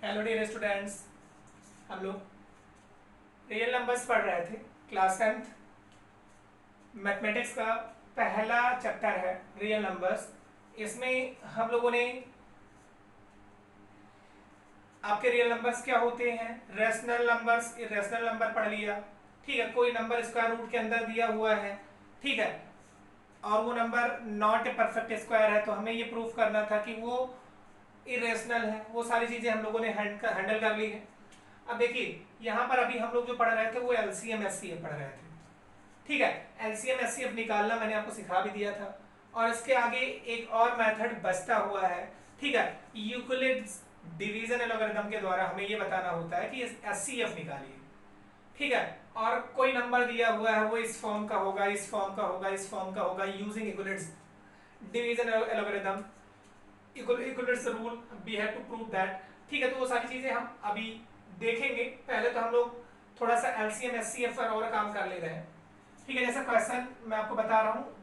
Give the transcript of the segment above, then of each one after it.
Hello dear students. हम लोग real numbers पढ़ रहे थे। क्लास 10th मैथमेटिक्स का पहला चैप्टर है रियल नंबर्स। इसमें हम लोगों ने आपके रियल नंबर्स क्या होते हैं, रेशनल नंबर्स, इरेशनल नंबर पढ़ लिया। ठीक है, कोई नंबर स्क्वायर रूट के अंदर दिया हुआ है, ठीक है, और वो number not a perfect square है, तो हमें ये प्रूफ करना था कि वो इरेशनल है। वो सारी चीजें हम लोगों ने हैंडल कर ली है। अब देखिए, यहाँ पर अभी हम लोग जो पढ़ रहे थे वो एलसीएम एचसीएफ पढ़ रहे थे। ठीक है, एलसीएम एचसीएफ निकालना मैंने आपको सिखा भी दिया था। और इसके आगे एक और मेथड बचता हुआ है। ठीक है, यूक्लिड्स डिवीजन एल्गोरिथम के द्वारा हमें ये बताना होता है कि एचसीएफ निकालिए। ठीक है, और कोई नंबर दिया हुआ है वो इस फॉर्म का होगा, इस फॉर्म का होगा, इस फॉर्म का होगा, using Euclid's division algorithm, Euclid's rule, we have to prove that. ठीक है, तो वो सारी चीजें हम अभी देखेंगे। पहले तो हम लोग थोड़ा सा एलसीएम एचसीएफ पर और काम कर ले रहे हैं। ठीक है, जैसे क्वेश्चन मैं आपको बता रहा हूँ।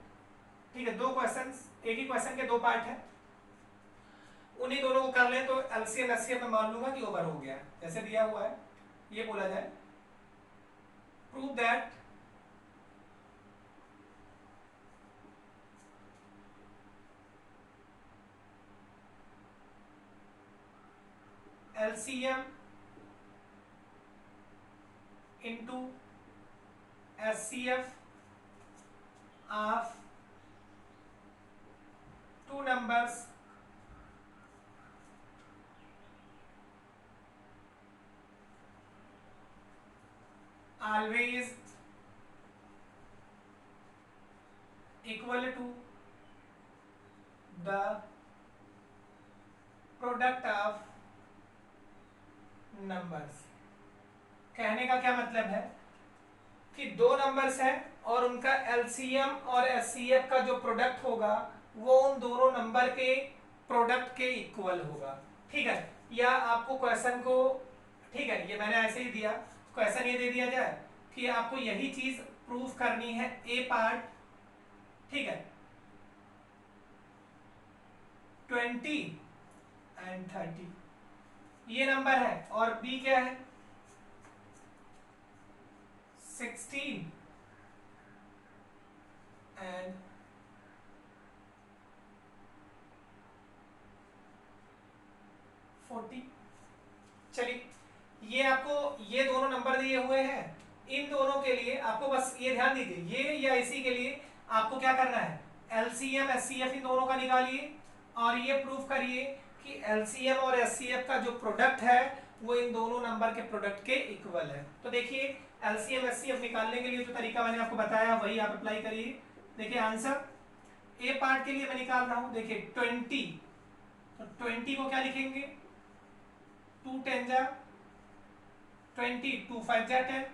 ठीक है, दो क्वेश्चन, एक ही क्वेश्चन के दो पार्ट है, उन्हीं दोनों को कर लें तो एलसीएम एचसीएफ में मान लूंगा कि ओवर हो गया। जैसे दिया हुआ है, ये बोला जाए, prove that LCM into HCF of two numbers always equal to the product of numbers। कहने का क्या मतलब है कि दो नंबर्स हैं और उनका एलसीएम और एचसीएफ का जो प्रोडक्ट होगा वो उन दोनों नंबर के प्रोडक्ट के इक्वल होगा। ठीक है, या आपको क्वेश्चन को, ठीक है, ये मैंने ऐसे ही दिया, क्वेश्चन ये दे दिया जाए कि आपको यही चीज प्रूफ करनी है, ए पार्ट, ठीक है, 20 एंड 30 ये नंबर है, और बी क्या है, 16 एंड 40। चलिए, ये आपको ये दोनों नंबर दिए हुए हैं, इन दोनों के लिए आपको बस ये ध्यान दीजिए, ये या इसी के लिए आपको क्या करना है, एलसीएम एचसीएफ इन दोनों का निकालिए और ये प्रूफ करिए कि एलसीएम और एचसीएफ का जो प्रोडक्ट है वो इन दोनों नंबर के प्रोडक्ट के इक्वल है। तो देखिए, एलसीएम एचसीएफ निकालने के लिए जो तरीका मैंने आपको बताया वही आप अप्लाई करिए। देखिए आंसर ए पार्ट के लिए मैं निकाल रहा हूं, देखिए 20, तो 20 को क्या लिखेंगे, 2 10 जा 20, 2 5 जा 10,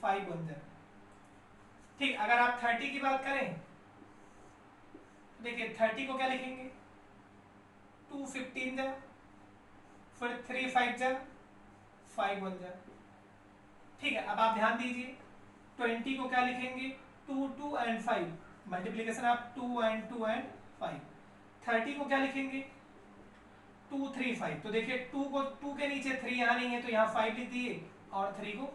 5 1 जा। ठीक, अगर आप 30 की बात करें तो देखिए 30 को क्या लिखेंगे, 2 15 जा, फिर 3 5 जा, 5 1 जा। ठीक है, अब आप ध्यान दीजिए, 20 को क्या लिखेंगे, 2 2 एंड 5, मल्टीप्लीकेशन आप 2 एंड 2 एंड 5। 30 को क्या लिखेंगे, 2 3 5, तो देखिए 2 को 2 के नीचे 3 यहाँ नहीं है तो यहाँ 5 लिख दिए और 3 को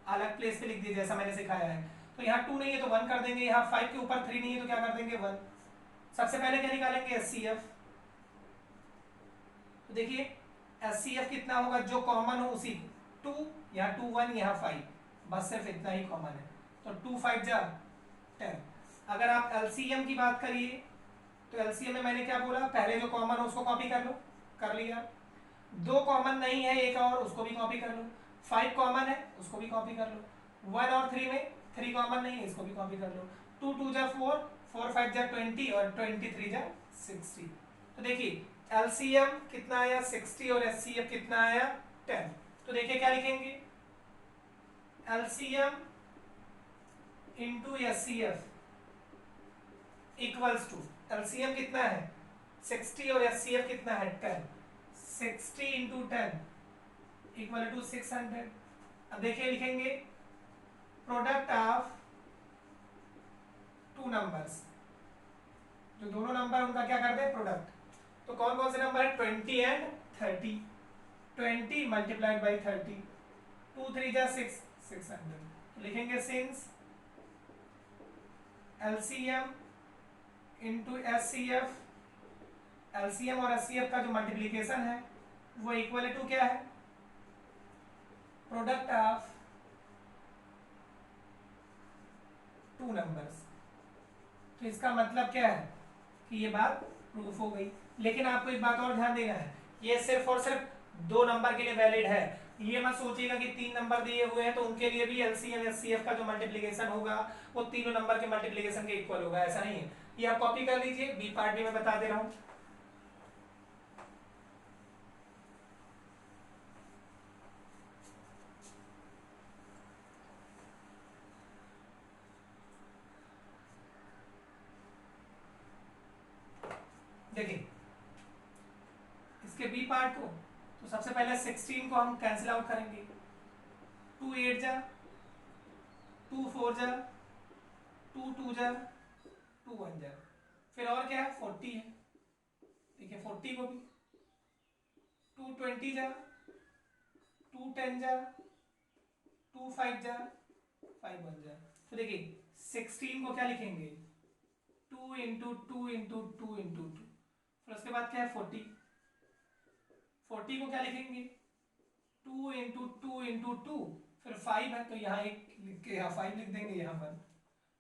अलग प्लेस पे लिख दिए जैसा मैंने सिखाया है। तो यहाँ 2 नहीं है तो 1 कर देंगे, यहाँ 5 के ऊपर 3 नहीं है तो क्या कर देंगे 1। सबसे पहले क्या निकालेंगे, एचसीएफ। तो देखिए एचसीएफ कितना होगा, जो कॉमन हो उसी, 2 यहाँ 2 1 यहाँ 5, बस सिर्फ इतना ही कॉमन है, तो 2 5 जा 10। अगर आप एलसीएम की बात करिए तो एलसीएम में मैंने क्या बोला, पहले जो कॉमन हो उसको कॉपी कर लो, कर लिया। दो कॉमन नहीं है एक और, उसको भी कॉपी कर लो। 5 कॉमन है, उसको भी कॉपी कर लो। 1 और 3 में 3 कॉमन नहीं है, इसको भी कॉपी कर लो। 2 2 जा 4, 4 5 जा 20 और 23 जा 60। तो देखिए एलसीएम कितना आया 60 और एचसीएफ कितना आया 10। तो देखिए क्या लिखेंगे, LCM into HCF equals to, LCM कितना है 60 और एचसीएफ कितना है 10, 60 इंटू 10 इक्वल टू 600। अब देखिए लिखेंगे प्रोडक्ट ऑफ टू नंबर्स, जो दोनों नंबर उनका क्या करते हैं प्रोडक्ट। तो कौन कौन से नंबर है, 20 एंड 30। 20 मल्टीप्लाइड बाई 30, 2 3 जा 6, 600। लिखेंगे since LCM into SCF, LCM और SCF का जो मल्टीप्लीकेशन है वो इक्वल टू क्या है, प्रोडक्ट ऑफ टू नंबर्स। तो इसका मतलब क्या है कि ये बात प्रूफ हो गई। लेकिन आपको एक बात और ध्यान देना है, ये सिर्फ और सिर्फ दो नंबर के लिए वैलिड है। ये मत सोचिएगा कि तीन नंबर दिए हुए हैं तो उनके लिए भी LCM SCF का जो मल्टीप्लिकेशन होगा वो तीनों नंबर के मल्टीप्लिकेशन के इक्वल होगा, ऐसा नहीं है। ये आप कॉपी कर लीजिए, बी पार्ट भी मैं बता दे रहा हूं। देखिए इसके बी पार्ट को, तो सबसे पहले 16 को हम कैंसिल आउट करेंगे, 2 8 जा, 2 4 जा, 2 2 जा, 2 1 जा, फिर और क्या है 40 है। देखिए 40 को भी 2 20 जा, 2 10 जा, 2 5 जा, 5 1 जा। तो देखिए 16 को क्या लिखेंगे, 2 इंटू 2 इंटू 2 इंटू 2, फिर उसके बाद क्या है 40, 40 को क्या लिखेंगे 2 इंटू 2 इंटू 2, फिर 5 है तो यहाँ एक लिख के यहाँ 5 लिख देंगे यहाँ पर।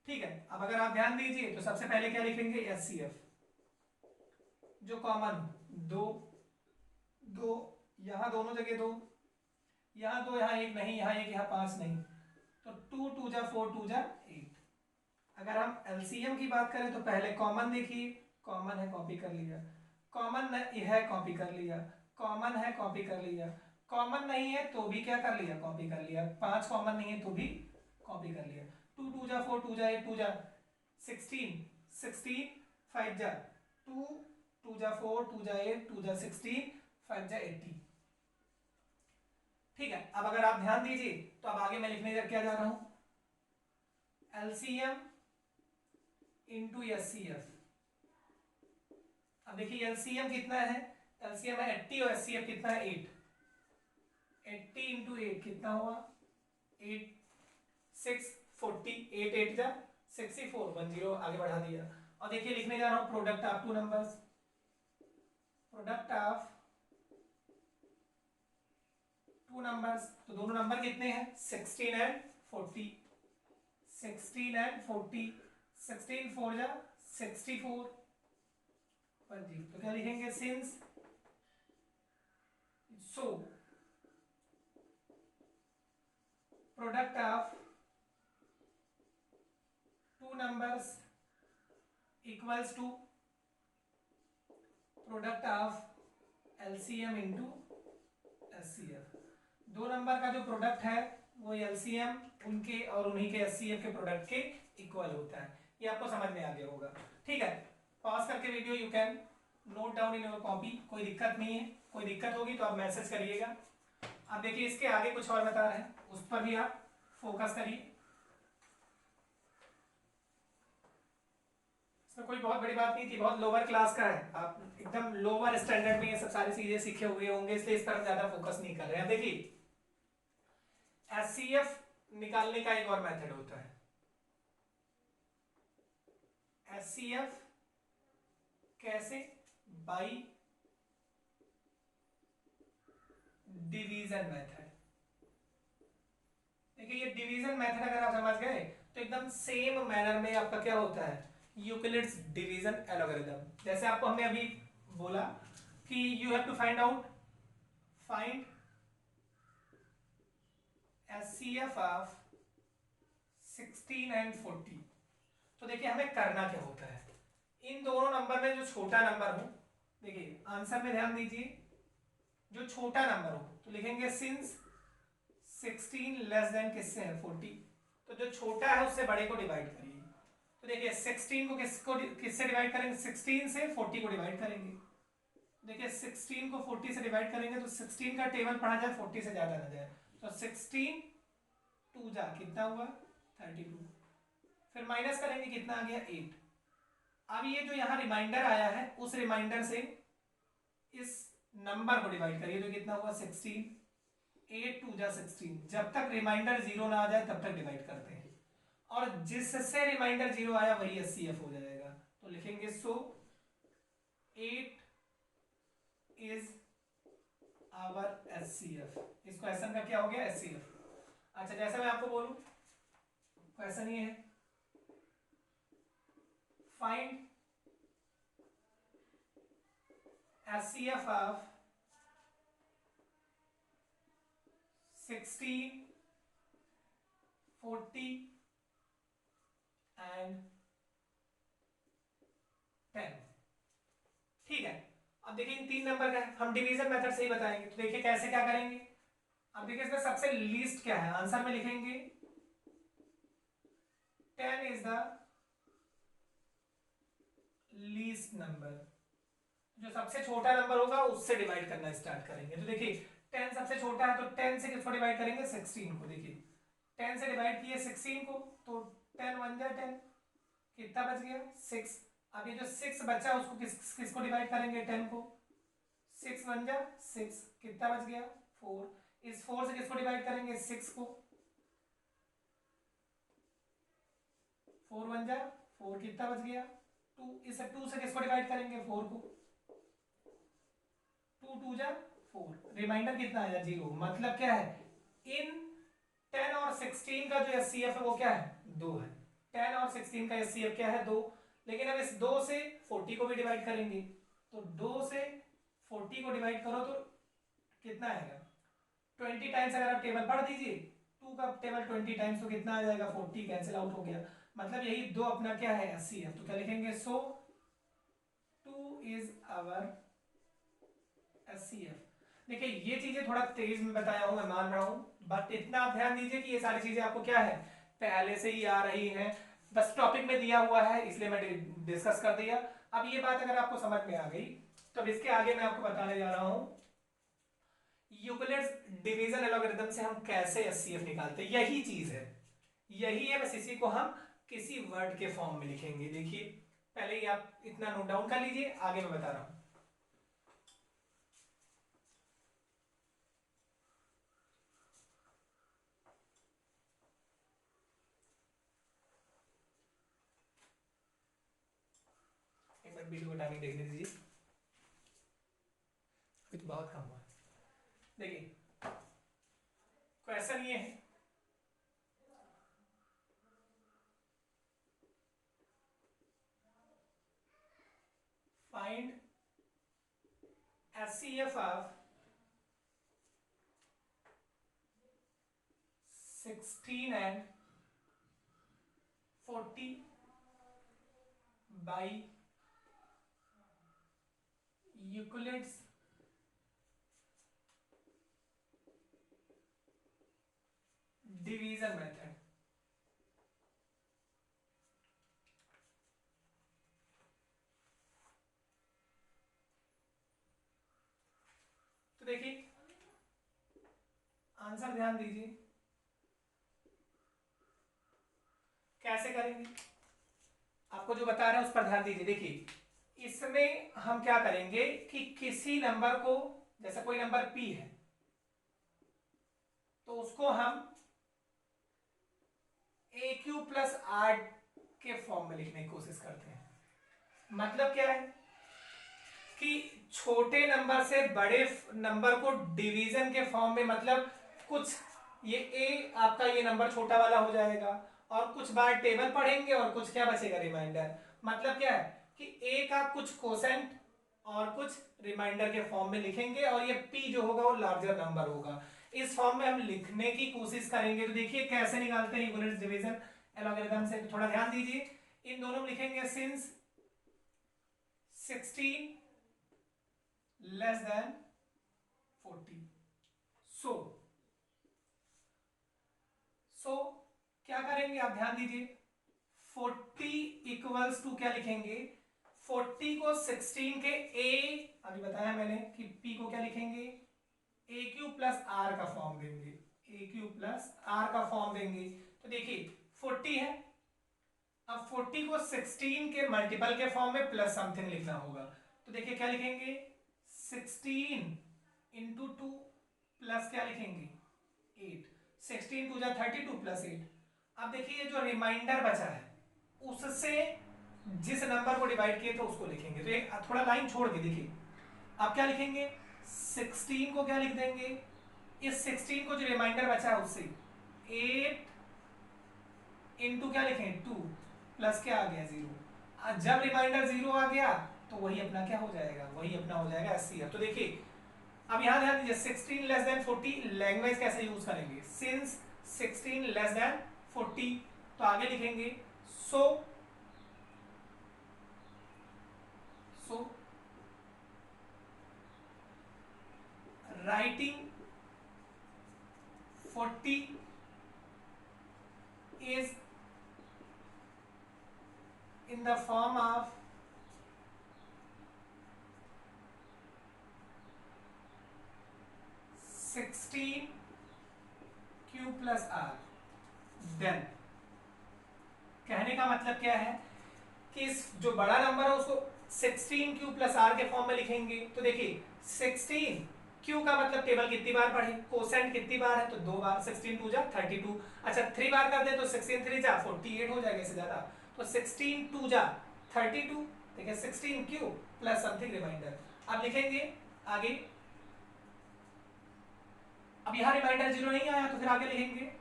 ठीक है, अब अगर आप ध्यान दीजिए तो सबसे पहले क्या लिखेंगे SCF जो कॉमन, दो दो, यहाँ दोनों जगह दो, यहाँ दो, यहाँ एक नहीं, यहाँ एक, यहाँ 5 नहीं, तो 2 2 जा 4, 2 जा 8। अगर हम LCM की बात करें तो पहले कॉमन देखिए, कॉमन है कॉपी कर लिया, कॉमन है कॉपी कर लिया, कॉमन है कॉपी कर लिया, कॉमन नहीं है तो भी क्या कर लिया, कॉपी कर लिया, 5 कॉमन नहीं है तो भी कॉपी कर लिया। 2 2 जा 4, 2 जा 8, 2 जा 16, 16 5 जा 2, 2 जा 4, 2 जा 8, 2 जा 16, 5 जा 80। ठीक है, अब अगर आप ध्यान दीजिए तो अब आगे मैं लिखने क्या जा रहा हूं, LCM इंटू SCF। अब देखिए LCM कितना है, LCM है 80 और SCF कितना है 8, 80 इंटू 8 कितना हुआ 8 6 40, 8 8 जा 64, 10 आगे बढ़ा दिया। और देखिए लिखने जा रहा हूं product of two numbers, product of two numbers, तो दोनों नंबर कितने हैं 16 एंड 40, 16 एंड 40, 16 4 जा 64, तो क्या लिखेंगे since so product of two numbers equals to product of LCM into SCF। दो नंबर का जो प्रोडक्ट है वो LCM उनके और उन्हीं के SCF के प्रोडक्ट के इक्वल होता है। ये आपको समझ में आ गया होगा। ठीक है, पॉज करके video you can note down in your copy, कोई दिक्कत नहीं है, कोई दिक्कत होगी तो आप मैसेज करिएगा। अब देखिए इसके आगे कुछ और बता रहे हैं, उस पर भी आप फोकस करिए। इसमें कोई बहुत बड़ी बात नहीं थी, बहुत लोअर क्लास का है, आप एकदम लोअर स्टैंडर्ड में ये सब सारी चीजें सीखे हुए होंगे, इसलिए इस पर हम ज्यादा फोकस नहीं कर रहे हैं। देखिए SCF निकालने का एक और मेथड होता है, SCF कैसे, बाई डिवीजन मेथड। देखिए ये डिवीजन मेथड अगर आप समझ गए तो एकदम सेम मैनर में आपका क्या होता है, यूक्लिड्स डिवीजन एल्गोरिथम। जैसे आपको हमने अभी बोला कि you have to find out, find SCF of 16 and 40। तो देखिए हमें करना क्या होता है, इन दोनों नंबर में जो छोटा नंबर हो, देखिए आंसर में ध्यान दीजिए, जो छोटा नंबर हो तो लिखेंगे सिंस 16 लेस देन किससे है 40, तो जो छोटा है उससे बड़े को डिवाइड करिए। तो देखिए 16 को किससे डिवाइड करेंगे, 16 से 40 को डिवाइड करेंगे। देखिए 16 को 40 से डिवाइड करेंगे तो 16 का टेबल पढ़ा जाए 40 से ज्यादा ना जाए, तो 16 2 जा कितना हुआ 32, फिर माइनस करेंगे कितना आ गया 8। अब ये जो यहाँ रिमाइंडर आया है उस रिमाइंडर से इस नंबर को डिवाइड करिए तो कितना हुआ 16, 8 2 जा 16। जब तक रिमाइंडर जीरो ना आ जाए तब तक डिवाइड करते हैं, और जिससे रिमाइंडर जीरो आया वही एचसीएफ हो जाएगा। तो लिखेंगे सो 8 इज आवर एचसीएफ। इस क्वेश्चन का क्या हो गया एचसीएफ। अच्छा जैसे मैं आपको बोलूं क्वेश्चन ये है, फाइंड एचसीएफ ऑफ 16, 40 एंड 10। ठीक है, अब देखिए इन तीन नंबर का है, हम डिवीजन मेथड से ही बताएंगे। तो देखिए कैसे क्या करेंगे। अब देखिए इसमें सबसे लीस्ट क्या है, आंसर में लिखेंगे 10 इज द लीस्ट नंबर। जो सबसे छोटा नंबर होगा उससे डिवाइड करना स्टार्ट करेंगे। तो देखिए 10 सबसे छोटा है, तो 10 से किसको डिवाइड करेंगे 16 को। देखिए 10 से डिवाइड किए 16 को, तो 10 1 जा 10, कितना बच गया 6। अब ये जो 6 बचा उसको किसको डिवाइड करेंगे 10 को, 6 1 जा 6, कितना बच गया 4। इस 4 से किसको डिवाइड करेंगे 6 को, 4 1 जा 4, कितना बच गया 2। इस 2 से किसको डिवाइड करेंगे 4 को, 2 2 जा 4, रिमाइंडर कितना आया 0। मतलब क्या है, इन 10 और 16 का जो एचसीएफ है वो क्या है 2 है। 10 और 16 का एचसीएफ क्या है 2। लेकिन अब इस 2 से 40 को भी डिवाइड करेंगे, तो 2 से 40 को डिवाइड करो तो कितना आएगा 20 टाइम्स। अगर आप टेबल पढ़ दीजिए 2 का टेबल 20 टाइम्स तो कितना आ जाएगा 40, कैंसिल आउट हो गया। मतलब यही 2 अपना क्या है एचसीएफ। तो क्या लिखेंगे, सो 2 इज आवर एचसीएफ। देखिए ये चीजें थोड़ा तेज में बताया हूं, मैं मान रहा हूं, बट इतना आप ध्यान दीजिए कि ये सारी चीजें आपको क्या है पहले से ही आ रही हैं, बस टॉपिक में दिया हुआ है इसलिए मैं डिस्कस कर दिया। अब ये बात अगर आपको समझ में आ गई तो अब इसके आगे मैं आपको बताने जा रहा हूं यूक्लिड्स डिवीजन एल्गोरिथम से हम कैसे एचसीएफ निकालते हैं। यही चीज है, यही है, बस इसी को हम किसी वर्ड के फॉर्म में लिखेंगे। देखिए पहले ही आप इतना नोट डाउन कर लीजिए, आगे मैं बता रहा हूं। एक बार वीडियो का टाइमिंग देखने दीजिए, अभी तो बहुत कम हुआ है। देखिए क्वेश्चन ये है, find HCF of 16 and 40 by Euclid's division method. तो देखिए आंसर ध्यान दीजिए कैसे करेंगे, आपको जो बता रहे हैं उस पर ध्यान दीजिए। देखिए इसमें हम क्या करेंगे कि किसी नंबर को, जैसे कोई नंबर p है तो उसको हम ए क्यू प्लस आर के फॉर्म में लिखने की कोशिश करते हैं। मतलब क्या है कि छोटे नंबर से बड़े नंबर को डिवीजन के फॉर्म में, मतलब कुछ ये ए आपका ये नंबर छोटा वाला हो जाएगा और कुछ बार टेबल पढ़ेंगे और कुछ क्या बचेगा रिमाइंडर। मतलब क्या है कि ए का कुछ कोसेंट और कुछ रिमाइंडर के फॉर्म में लिखेंगे और ये पी जो होगा वो लार्जर नंबर होगा। इस फॉर्म में हम लिखने की कोशिश करेंगे। तो देखिए कैसे निकालते हैं यूनिट डिवीजन एल्गोरिथम से, तो थोड़ा ध्यान दीजिए। इन दोनों में लिखेंगे सिंस 16 लेस देन 40, सो क्या करेंगे आप ध्यान दीजिए, 40 इक्वल्स टू क्या लिखेंगे, 40 को 16 के a, अभी बताया मैंने कि p को क्या लिखेंगे ए क्यू प्लस आर का फॉर्म देंगे, ए क्यू प्लस आर का फॉर्म देंगे। तो देखिए 40 है, अब 40 को 16 के मल्टीपल के फॉर्म में प्लस समथिंग लिखना होगा। तो देखिए क्या लिखेंगे 16 इंटू 2 प्लस क्या लिखेंगे 8, 16 टू जा 32 प्लस 8। अब देखिए जो रिमाइंडर बचा है उससे जिस नंबर को डिवाइड किए थे उसको लिखेंगे, तो एक थोड़ा लाइन छोड़ के देखिए आप क्या लिखेंगे 16 को क्या लिख देंगे, इस 16 को जो रिमाइंडर बचा है उससे 8 इंटू क्या लिखें 2 प्लस क्या आ गया 0। जब रिमाइंडर 0 आ गया तो वही अपना क्या हो जाएगा, वही अपना हो जाएगा SCF। तो देखिए अब यहां ध्यान दीजिए 16 लेस देन 40 लैंग्वेज कैसे यूज करेंगे, सिंस 16 लेस देन 40 तो आगे लिखेंगे so writing 40 is in the form of 16 Q plus R। Then कहने का मतलब क्या है कि इस जो बड़ा नंबर है उसको 16 Q plus R के फॉर्म में लिखेंगे। तो देखिए 16 Q का मतलब टेबल कितनी बार पढ़े, कोसेंट कितनी बार है तो 2 बार, 16 टू जा 32। अच्छा 3 बार कर दे तो 16 3 जा 48 हो जाएगा, इससे ज्यादा तो 16 टू जा 32। देखिए 16 Q प्लस समथिंग रिमाइंडर। अब लिखेंगे आगे, अब यहां रिमाइंडर 0 नहीं आया तो फिर आगे लिखेंगे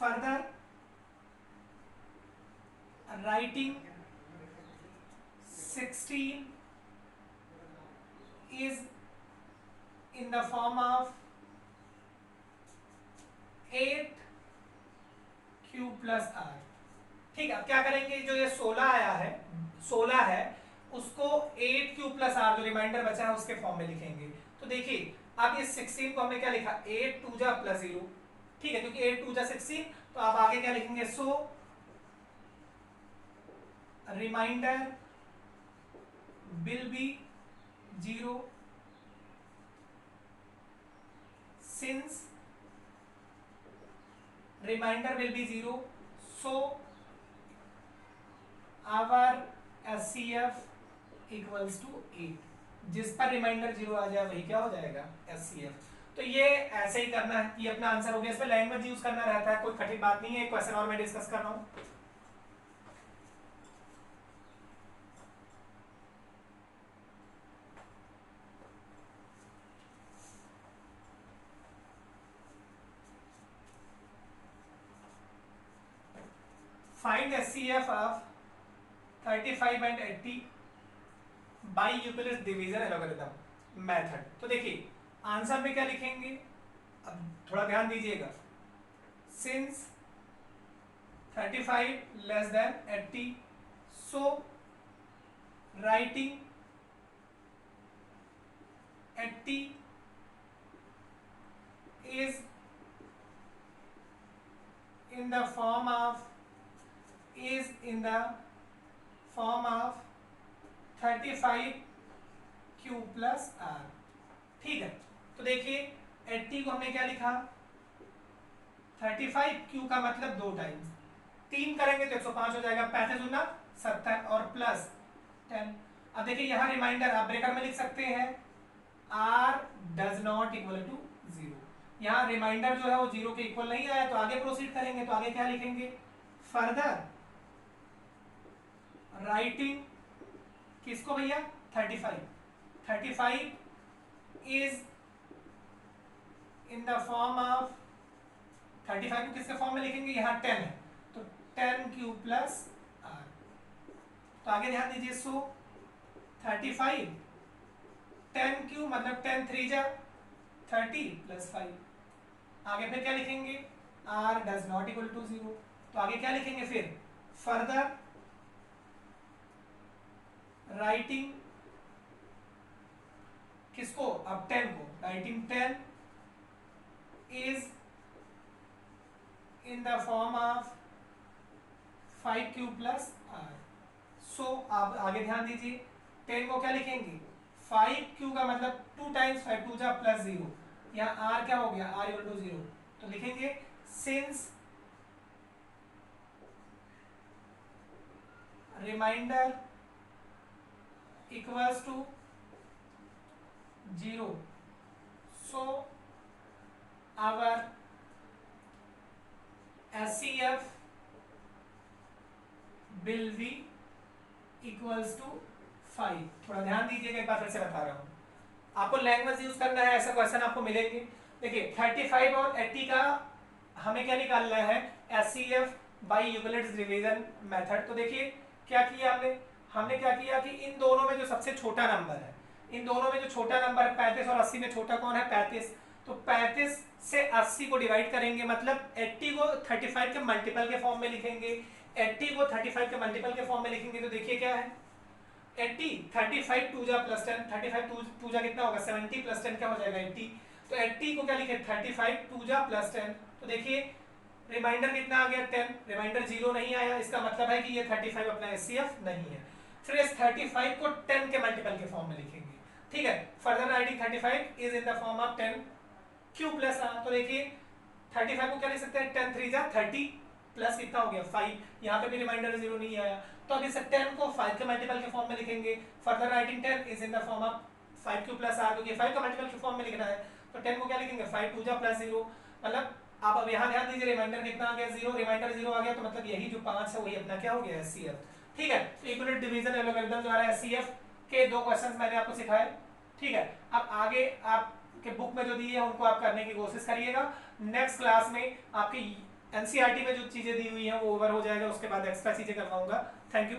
further writing 16 is in the form of 8Q plus R। ठीक है, अब क्या करेंगे, जो ये 16 आया है 16 है उसको 8Q plus R जो रिमाइंडर बचा है उसके फॉर्म में लिखेंगे। तो देखिए अब इस 16 को हमने क्या लिखा 8 2 जा प्लस 0, ठीक है क्योंकि 8 2 जा 16, तो आप आगे क्या लिखेंगे सो reminder will be 0 since remainder will be 0 so our SCF equals to 8। जिस पर रिमाइंडर 0 आ जाए वही क्या हो जाएगा SCF। तो ये ऐसे ही करना है, ये अपना आंसर हो गया। इसमें लैंग्वेज यूज करना रहता है, कोई कठिन बात नहीं है। क्वेश्चन और मैं डिस्कस कर रहा हूं। Find SCF of 35 and 80 by Euclid's division algorithm method। तो देखिए आंसर में क्या लिखेंगे, अब थोड़ा ध्यान दीजिएगा, since 35 less than 80 so writing 80 is in the form of 35Q plus R। ठीक है, तो देखिए 80 को हमने क्या लिखा 35Q का मतलब 2 टाइम्स, 3 करेंगे तो 105 हो जाएगा, 35 गुना 70 और प्लस 10। अब देखिए यहाँ रिमाइंडर आप ब्रेकर में लिख सकते हैं R does not equal to 0। यहाँ रिमाइंडर जो है वो 0 के इक्वल नहीं आया तो आगे प्रोसीड करेंगे, तो आगे क्या लिखेंगे फर्दर राइटिंग किसको भैया 35 is in the form of 35 को किसके फॉर्म में लिखेंगे, यहाँ 10 है तो 10Q प्लस R। तो आगे ध्यान दीजिए सो 35 10Q मतलब 10 3 जा 30 प्लस 5। आगे फिर क्या लिखेंगे R does not equal to 0, तो आगे क्या लिखेंगे फिर फर्दर राइटिंग किसको अब 10 को, writing 10 is in the form of 5Q plus R। सो आप आगे ध्यान दीजिए 10 को क्या लिखेंगे 5Q का मतलब 2 टाइम्स 5 2 जा प्लस 0, यहाँ R क्या हो गया R इक्वल टू 0, तो लिखेंगे since remainder equals to 0, so our SCF will be equals to 5। थोड़ा ध्यान दीजिएगा, एक बार फिर से बता रहा हूँ, आपको लैंग्वेज यूज करना है, ऐसा क्वेश्चन आपको मिलेंगे। देखिए 35 और 80 का हमें क्या निकालना है, SCF by Euclid's division method. तो देखिए क्या किया हमने क्या किया कि इन दोनों में जो सबसे छोटा नंबर है, इन दोनों में जो छोटा नंबर है 35 और 80 में छोटा कौन है 35, तो 35 से 80 को डिवाइड करेंगे, मतलब 80 को 35 के मल्टीपल के फॉर्म में लिखेंगे, 80 को 35 के मल्टीपल के फॉर्म में लिखेंगे। तो देखिए क्या है 80, 35 टू जा प्लस 10, 35 टू जा कितना होगा 70 प्लस 10 क्या हो जाएगा 80। तो 80 को क्या लिखे 35 टू जा प्लस 10, तो देखिए रिमाइंडर कितना आ गया 10, रिमाइंडर 0 नहीं आया, इसका मतलब है कि ये 35 अपना SCF नहीं है। फिर इस 35 को 10 के मल्टीपल के फॉर्म में लिखेंगे, ठीक है। Further writing 35 is in the form of 10 q plus r. तो देखिए 35 को क्या लिख सकते हैं 10 3 जा 30 प्लस कितना हो गया 5, यहाँ पे भी रिमाइंडर 0 नहीं आया, तो अब इस 10 को 5 के मल्टीपल के फॉर्म में लिखेंगे। Further writing 10 is in the form of 5 q plus r, क्योंकि 5 का मल्टीपल के फॉर्म में लिखना है, तो 10 को क्या लिखेंगे 5 टू जा प्लस 0, मतलब आप अब यहाँ ध्यान दीजिए रिमाइंडर कितना आ गया 0, रिमाइंडर 0 आ गया, तो मतलब यही जो 5 है वही अपना क्या हो गया SCF, ठीक है। तो यूक्लिड डिवीजन एल्गोरिथम द्वारा SCF के 2 क्वेश्चंस मैंने आपको सिखाए, ठीक है। अब आगे आपके बुक में जो दी है उनको आप करने की कोशिश करिएगा। नेक्स्ट क्लास में आपकी NCERT में जो चीजें दी हुई हैं वो ओवर हो जाएगा, उसके बाद एक्स्ट्रा चीजें करवाऊंगा। Thank you.